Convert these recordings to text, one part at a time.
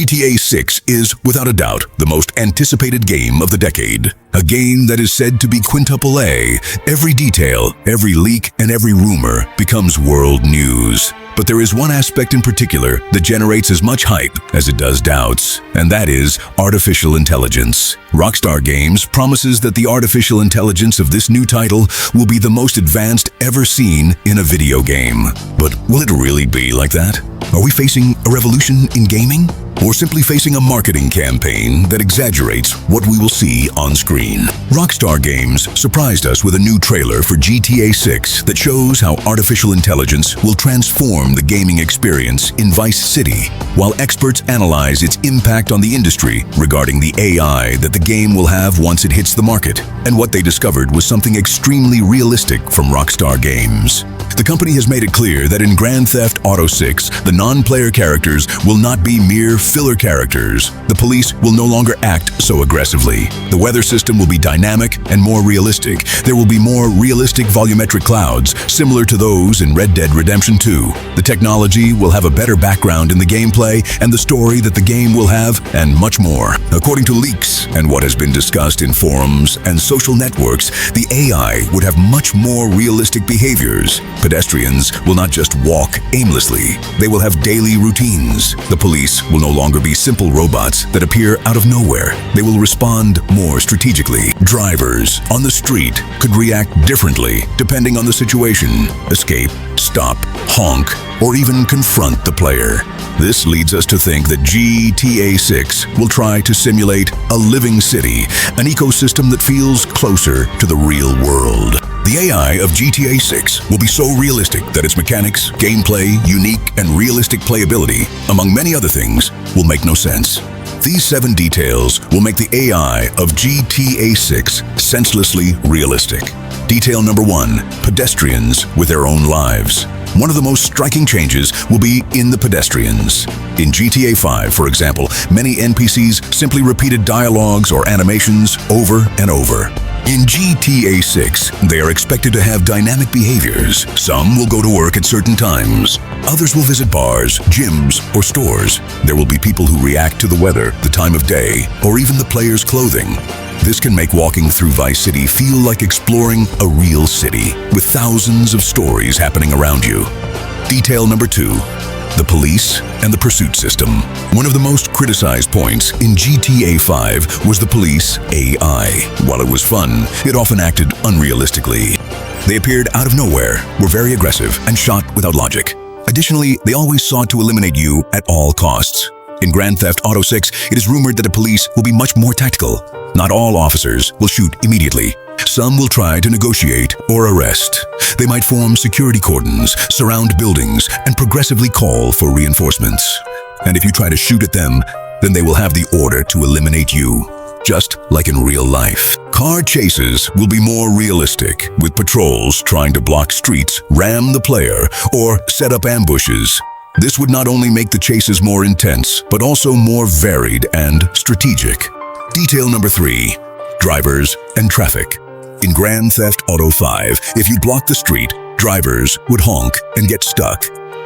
GTA 6 is, without a doubt, the most anticipated game of the decade. A game that is said to be quintuple A. Every detail, every leak, and every rumor becomes world news. But there is one aspect in particular that generates as much hype as it does doubts, and that is artificial intelligence. Rockstar Games promises that the artificial intelligence of this new title will be the most advanced ever seen in a video game. But will it really be like that? Are we facing a revolution in gaming? Or simply facing a marketing campaign that exaggerates what we will see on screen? Rockstar Games surprised us with a new trailer for GTA 6 that shows how artificial intelligence will transform the gaming experience in Vice City, while experts analyze its impact on the industry regarding the AI that the game will have once it hits the market. And what they discovered was something extremely realistic from Rockstar Games. The company has made it clear that in Grand Theft Auto 6, the non-player characters will not be mere filler characters. The police will no longer act so aggressively. The weather system will be dynamic and more realistic. There will be more realistic volumetric clouds, similar to those in Red Dead Redemption 2. The technology will have a better background in the gameplay and the story that the game will have, and much more. According to leaks and what has been discussed in forums and social networks, the AI would have much more realistic behaviors. Pedestrians will not just walk aimlessly. They will have daily routines. The police will no longer be simple robots that appear out of nowhere. They will respond more strategically. Drivers on the street could react differently depending on the situation. Escape, stop, honk, or even confront the player. This leads us to think that GTA 6 will try to simulate a living city, an ecosystem that feels closer to the real world. The AI of GTA 6 will be so realistic that its mechanics, gameplay, unique and realistic playability, among many other things, will make no sense. These 7 details will make the AI of GTA 6 senselessly realistic. Detail number 1, pedestrians with their own lives. One of the most striking changes will be in the pedestrians. In GTA 5, for example, many NPCs simply repeated dialogues or animations over and over. In GTA 6, they are expected to have dynamic behaviors. Some will go to work at certain times. Others will visit bars, gyms, or stores. There will be people who react to the weather, the time of day, or even the player's clothing. This can make walking through Vice City feel like exploring a real city, with thousands of stories happening around you. Detail number 2. The police and the pursuit system. One of the most criticized points in GTA 5 was the police AI. While it was fun, it often acted unrealistically. They appeared out of nowhere, were very aggressive, and shot without logic. Additionally, they always sought to eliminate you at all costs. In Grand Theft Auto 6, it is rumored that the police will be much more tactical. Not all officers will shoot immediately. Some will try to negotiate or arrest. They might form security cordons, surround buildings, and progressively call for reinforcements. And if you try to shoot at them, then they will have the order to eliminate you, just like in real life. Car chases will be more realistic, with patrols trying to block streets, ram the player, or set up ambushes. This would not only make the chases more intense, but also more varied and strategic. Detail number 3. Drivers and traffic. In Grand Theft Auto 5, if you block the street, drivers would honk and get stuck.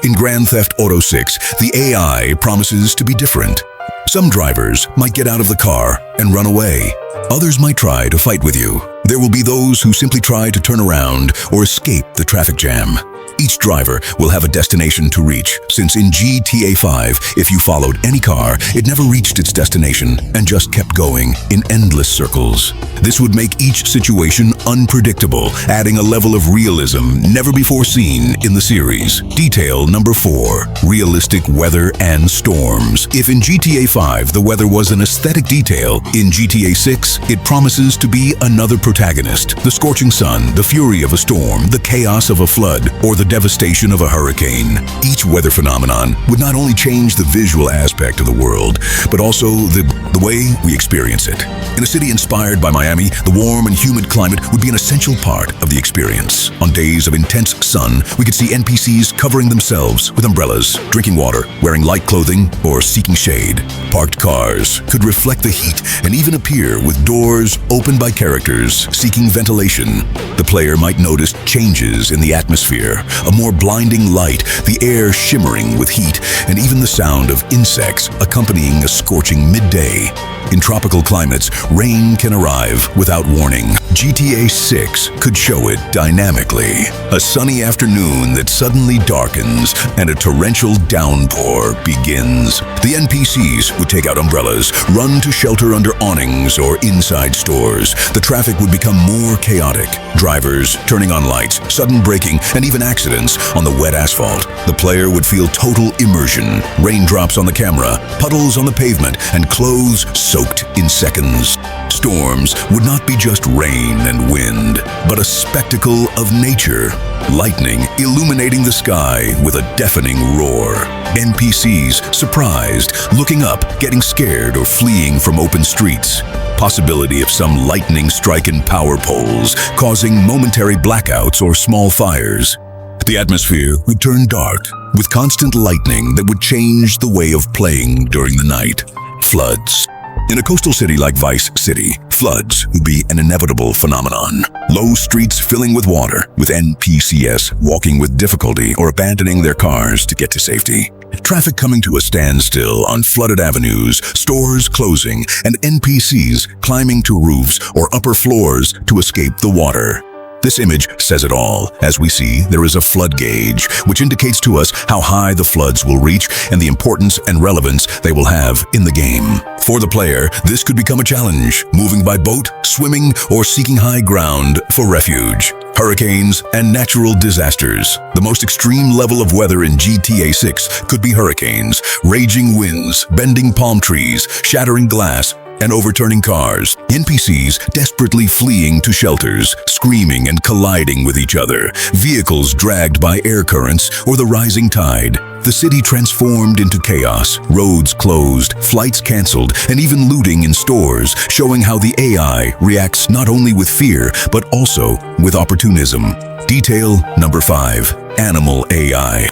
In Grand Theft Auto 6, the AI promises to be different. Some drivers might get out of the car and run away. Others might try to fight with you. There will be those who simply try to turn around or escape the traffic jam. Each driver will have a destination to reach, since in GTA 5, if you followed any car, it never reached its destination and just kept going in endless circles. This would make each situation unpredictable, adding a level of realism never before seen in the series. Detail number 4. Realistic weather and storms. If in GTA 5 the weather was an aesthetic detail, in GTA 6 it promises to be another protagonist. The scorching sun, the fury of a storm, the chaos of a flood, or the devastation of a hurricane. Each weather phenomenon would not only change the visual aspect of the world, but also the way we experience it. In a city inspired by Miami, the warm and humid climate would be an essential part of the experience. On days of intense sun, we could see NPCs covering themselves with umbrellas, drinking water, wearing light clothing, or seeking shade. Parked cars could reflect the heat and even appear with doors opened by characters seeking ventilation. The player might notice changes in the atmosphere, a more blinding light, the air shimmering with heat, and even the sound of insects accompanying a scorching midday. In tropical climates, rain can arrive without warning. GTA 6 could show it dynamically. A sunny afternoon that suddenly darkens and a torrential downpour begins. The NPCs would take out umbrellas, run to shelter under awnings or inside stores. The traffic would become more chaotic. Drivers turning on lights, sudden braking, and even accidents on the wet asphalt. The player would feel total immersion. Raindrops on the camera, puddles on the pavement, and clothes soaked in seconds. Storms would not be just rain and wind, but a spectacle of nature. Lightning illuminating the sky with a deafening roar. NPCs surprised, looking up, getting scared, or fleeing from open streets. Possibility of some lightning strike in power poles, causing momentary blackouts or small fires. The atmosphere would turn dark, with constant lightning that would change the way of playing during the night. Floods. In a coastal city like Vice City, floods would be an inevitable phenomenon. Low streets filling with water, with NPCs walking with difficulty or abandoning their cars to get to safety. Traffic coming to a standstill on flooded avenues, stores closing, and NPCs climbing to roofs or upper floors to escape the water. This image says it all. As we see, there is a flood gauge, which indicates to us how high the floods will reach and the importance and relevance they will have in the game. For the player, this could become a challenge, moving by boat, swimming, or seeking high ground for refuge. Hurricanes and natural disasters. The most extreme level of weather in GTA 6 could be hurricanes, raging winds, bending palm trees, shattering glass, and overturning cars. NPCs desperately fleeing to shelters, screaming and colliding with each other. Vehicles dragged by air currents or the rising tide. The city transformed into chaos, roads closed, flights canceled, and even looting in stores, showing how the AI reacts not only with fear, but also with opportunism. Detail number 5, Animal AI.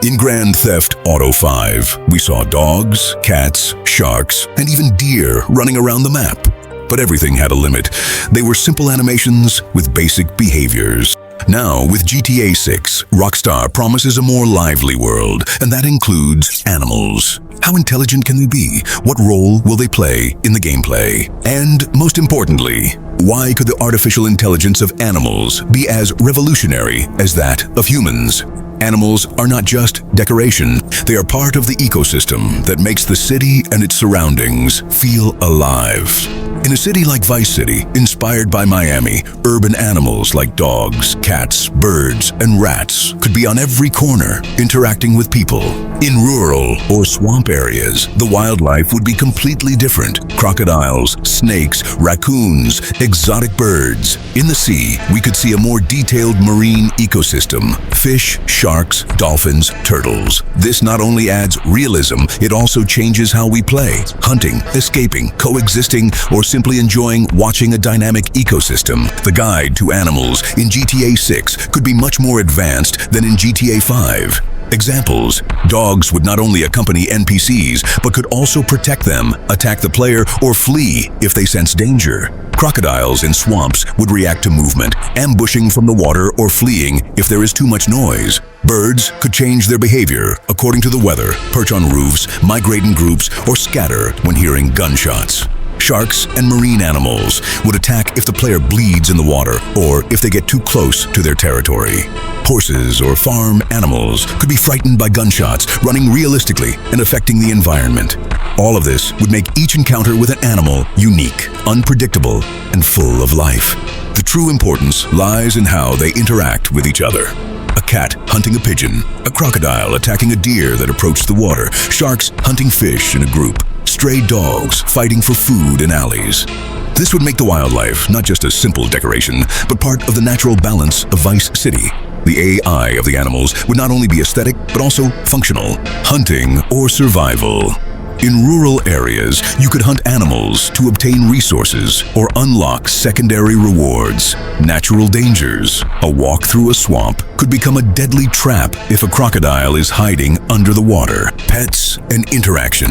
In Grand Theft Auto 5, we saw dogs, cats, sharks, and even deer running around the map. But everything had a limit. They were simple animations with basic behaviors. Now, with GTA 6, Rockstar promises a more lively world, and that includes animals. How intelligent can they be? What role will they play in the gameplay? And most importantly, why could the artificial intelligence of animals be as revolutionary as that of humans? Animals are not just decoration, they are part of the ecosystem that makes the city and its surroundings feel alive. In a city like Vice City, inspired by Miami, urban animals like dogs, cats, birds, and rats could be on every corner, interacting with people. In rural or swamp areas, the wildlife would be completely different. Crocodiles, snakes, raccoons, exotic birds. In the sea, we could see a more detailed marine ecosystem. Fish, sharks, dolphins, turtles. This not only adds realism, it also changes how we play. Hunting, escaping, coexisting, or simply enjoying watching a dynamic ecosystem. The guide to animals in GTA 6 could be much more advanced than in GTA 5. Examples: dogs would not only accompany NPCs, but could also protect them, attack the player, or flee if they sense danger. Crocodiles in swamps would react to movement, ambushing from the water or fleeing if there is too much noise. Birds could change their behavior according to the weather, perch on roofs, migrate in groups, or scatter when hearing gunshots. Sharks and marine animals would attack if the player bleeds in the water or if they get too close to their territory. Horses or farm animals could be frightened by gunshots, running realistically and affecting the environment. All of this would make each encounter with an animal unique, unpredictable, and full of life. The true importance lies in how they interact with each other. A cat hunting a pigeon, a crocodile attacking a deer that approached the water, sharks hunting fish in a group, stray dogs fighting for food in alleys. This would make the wildlife not just a simple decoration, but part of the natural balance of Vice City. The AI of the animals would not only be aesthetic, but also functional, hunting or survival. In rural areas, you could hunt animals to obtain resources or unlock secondary rewards. Natural dangers. A walk through a swamp could become a deadly trap if a crocodile is hiding under the water. Pets and interaction.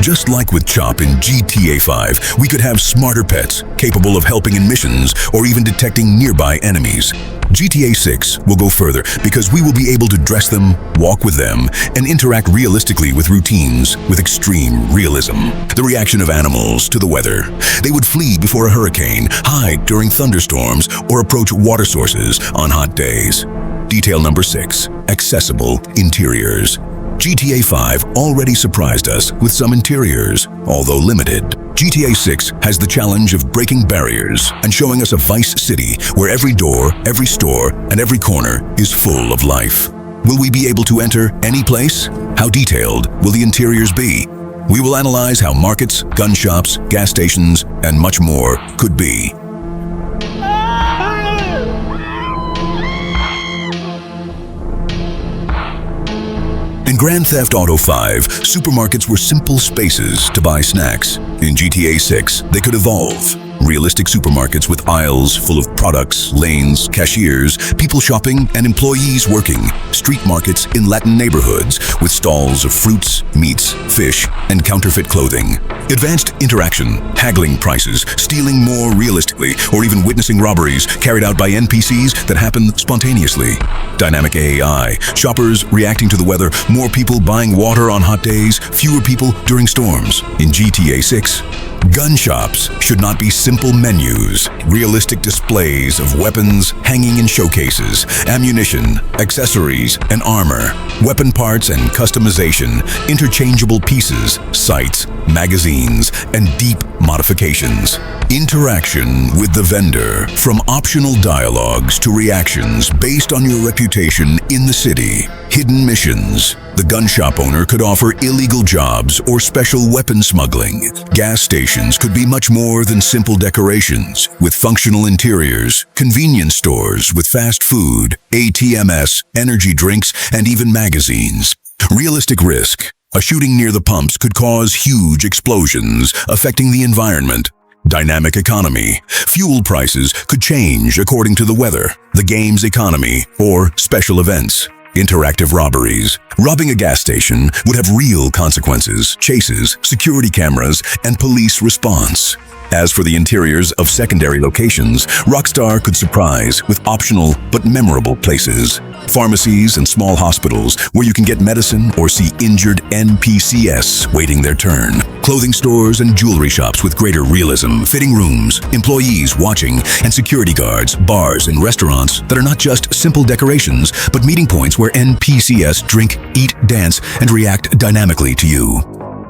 Just like with Chop in GTA 5, we could have smarter pets, capable of helping in missions or even detecting nearby enemies. GTA 6 will go further because we will be able to dress them, walk with them, and interact realistically with routines with extreme realism. The reaction of animals to the weather. They would flee before a hurricane, hide during thunderstorms, or approach water sources on hot days. Detail number 6, accessible interiors. GTA 5 already surprised us with some interiors, although limited. GTA 6 has the challenge of breaking barriers and showing us a Vice City where every door, every store, and every corner is full of life. Will we be able to enter any place? How detailed will the interiors be? We will analyze how markets, gun shops, gas stations, and much more could be. In Grand Theft Auto 5, supermarkets were simple spaces to buy snacks. In GTA 6, they could evolve. Realistic supermarkets with aisles full of products, lanes, cashiers, people shopping, and employees working. Street markets in Latin neighborhoods with stalls of fruits, meats, fish, and counterfeit clothing. Advanced interaction, haggling prices, stealing more realistically, or even witnessing robberies carried out by NPCs that happen spontaneously. Dynamic AI, shoppers reacting to the weather, more people buying water on hot days, fewer people during storms. In GTA 6, gun shops should not be simple menus. Realistic displays of weapons hanging in showcases, ammunition, accessories, and armor, weapon parts and customization, interchangeable pieces, sights, magazines, and deep modifications. Interaction with the vendor, from optional dialogues to reactions based on your reputation in the city. Hidden missions. The gun shop owner could offer illegal jobs or special weapon smuggling. Gas stations could be much more than simple decorations, with functional interiors, convenience stores with fast food, ATMs, energy drinks, and even magazines. Realistic risk. A shooting near the pumps could cause huge explosions, affecting the environment. Dynamic economy. Fuel prices could change according to the weather, the game's economy, or special events. Interactive robberies. Robbing a gas station would have real consequences, chases, security cameras, and police response. As for the interiors of secondary locations, Rockstar could surprise with optional but memorable places. Pharmacies and small hospitals where you can get medicine or see injured NPCs waiting their turn. Clothing stores and jewelry shops with greater realism. Fitting rooms, employees watching, and security guards. Bars and restaurants that are not just simple decorations, but meeting points where NPCs drink, eat, dance, and react dynamically to you.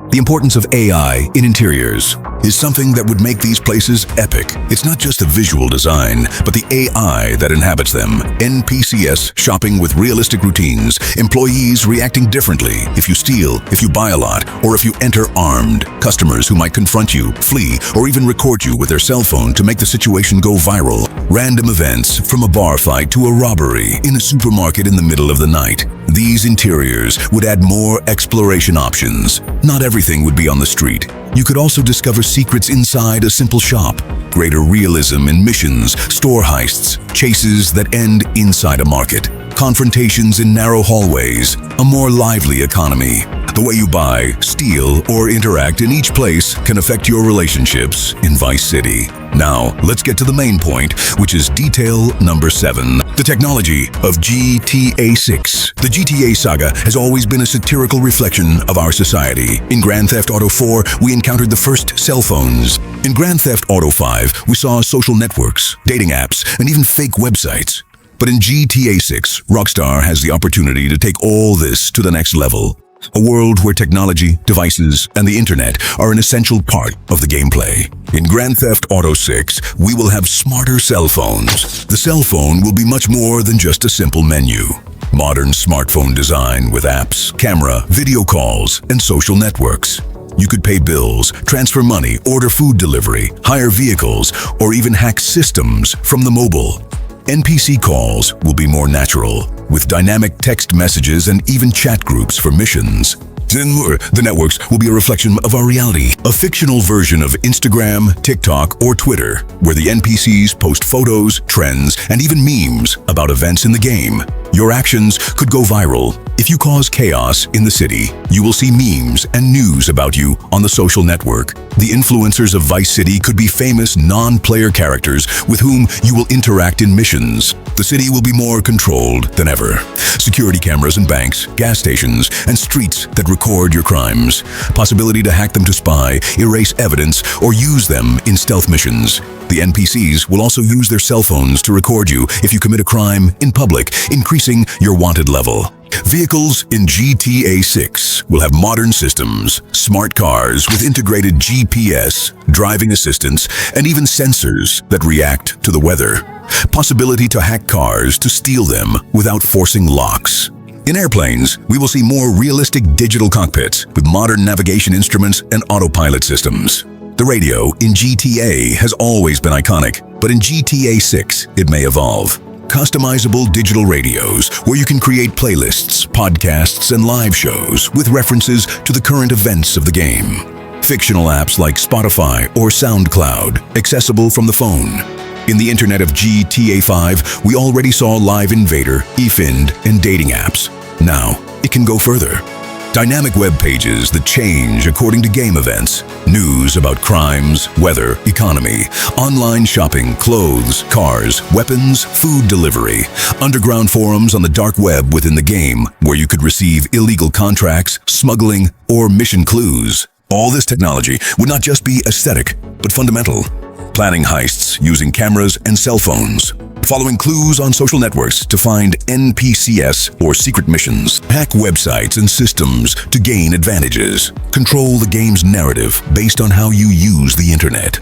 The importance of AI in interiors is something that would make these places epic. It's not just the visual design, but the AI that inhabits them. NPCs shopping with realistic routines, employees reacting differently if you steal, if you buy a lot, or if you enter armed, customers who might confront you, flee, or even record you with their cell phone to make the situation go viral. Random events, from a bar fight to a robbery in a supermarket in the middle of the night. These interiors would add more exploration options. Not everything would be on the street. You could also discover secrets inside a simple shop. Greater realism in missions, store heists, chases that end inside a market. Confrontations in narrow hallways, a more lively economy. The way you buy, steal, or interact in each place can affect your relationships in Vice City. Now, let's get to the main point, which is detail number 7. The technology of GTA 6. The GTA saga has always been a satirical reflection of our society. In Grand Theft Auto 4, we encountered the first cell phones. In Grand Theft Auto 5, we saw social networks, dating apps, and even fake websites. But in GTA 6, Rockstar has the opportunity to take all this to the next level. A world where technology, devices, and the internet are an essential part of the gameplay. In Grand Theft Auto 6, we will have smarter cell phones. The cell phone will be much more than just a simple menu. Modern smartphone design with apps, camera, video calls, and social networks. You could pay bills, transfer money, order food delivery, hire vehicles, or even hack systems from the mobile. NPC calls will be more natural, with dynamic text messages and even chat groups for missions. And more, the networks will be a reflection of our reality, a fictional version of Instagram, TikTok, or Twitter, where the NPCs post photos, trends, and even memes about events in the game. Your actions could go viral. If you cause chaos in the city, you will see memes and news about you on the social network. The influencers of Vice City could be famous non-player characters with whom you will interact in missions. The city will be more controlled than ever. Security cameras in banks, gas stations, and streets that record your crimes. Possibility to hack them to spy, erase evidence, or use them in stealth missions. The NPCs will also use their cell phones to record you if you commit a crime in public, increasing your wanted level. Vehicles in GTA 6 will have modern systems, smart cars with integrated GPS, driving assistance, and even sensors that react to the weather. Possibility to hack cars to steal them without forcing locks. In airplanes, we will see more realistic digital cockpits with modern navigation instruments and autopilot systems. The radio in GTA has always been iconic, but in GTA 6, it may evolve. Customizable digital radios where you can create playlists, podcasts, and live shows with references to the current events of the game. Fictional apps like Spotify or SoundCloud, accessible from the phone. In the internet of GTA 5, we already saw Live Invader, eFind, and dating apps. Now, it can go further. Dynamic web pages that change according to game events, news about crimes, weather, economy, online shopping, clothes, cars, weapons, food delivery, underground forums on the dark web within the game where you could receive illegal contracts, smuggling, or mission clues. All this technology would not just be aesthetic, but fundamental. Planning heists using cameras and cell phones. Following clues on social networks to find NPCs or secret missions. Hack websites and systems to gain advantages. Control the game's narrative based on how you use the internet.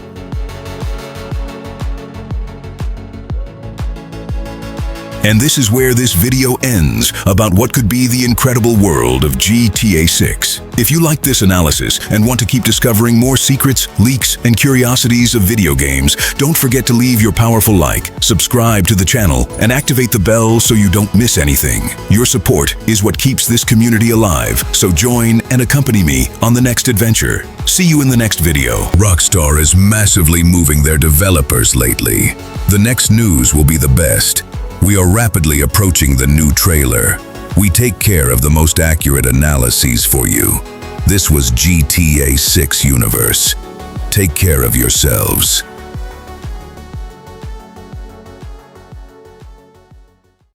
And this is where this video ends about what could be the incredible world of GTA 6. If you like this analysis and want to keep discovering more secrets, leaks, and curiosities of video games, don't forget to leave your powerful like, subscribe to the channel, and activate the bell so you don't miss anything. Your support is what keeps this community alive, so join and accompany me on the next adventure. See you in the next video. Rockstar is massively moving their developers lately. The next news will be the best. We are rapidly approaching the new trailer. We take care of the most accurate analyses for you. This was GTA 6 Universe. Take care of yourselves.